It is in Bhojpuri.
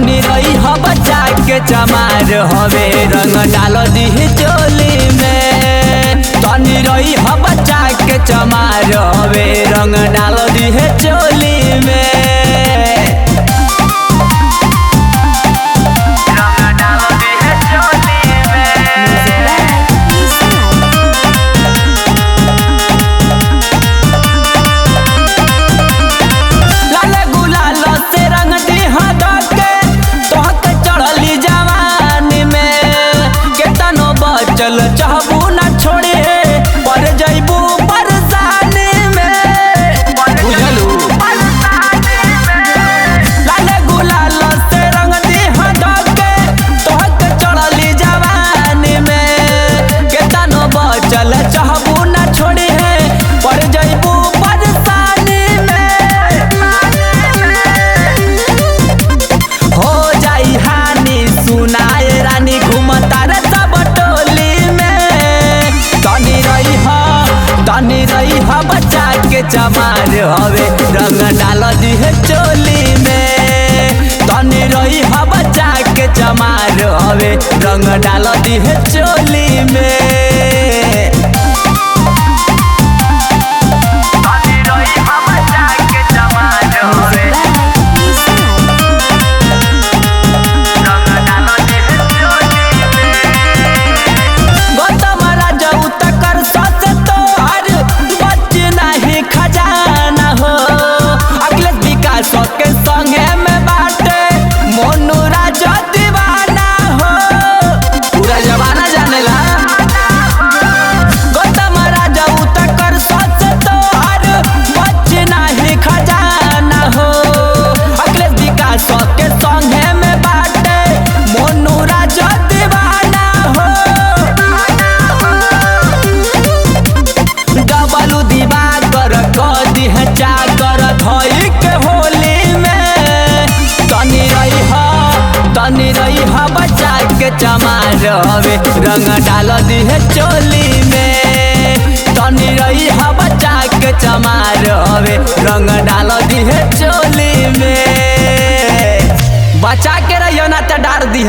तनी रही ह बच्चा के चमार हवे रंग डाल दी चोली में। तनी रही ह बच्चा के चमार हवे रंग डाल दी चोली में। चल चाहबू ना छोड़े पर जइबू परेशानी में बुझलू। लाले गुलाल से रंग दी हटके तोहके चढ़ली जवानी में। केतनो बचल चाहबू ना छोड़े पर जइबू परेशानी में। हो जाई हानि सुनाए रानी घूमता रे तनी रही ह बच्चा के चमार हवे रंग डाल दी चोली में। तनी रही ह बच्चा के चमार हवे रंग डाल दी चोली में। के संगे में बाटे मोनू राजा दीवाना हो पूरा जमाना जानेला। गौतम राजा उतकर सच तो हर बच नहीं खजाना हो। अखिलेश विकास के संगे में बाटे मोनू राजा दीवाना हो। डबलू दिवाकर कदी है चाकर धई के होली तनी रही ह बच्चा के चमार हवे रंग डाल दी चोली में। तनी रही ह बच्चा के चमार हवे रंग डाल दी चोली में। बचा के रहियो ना तो डार दी।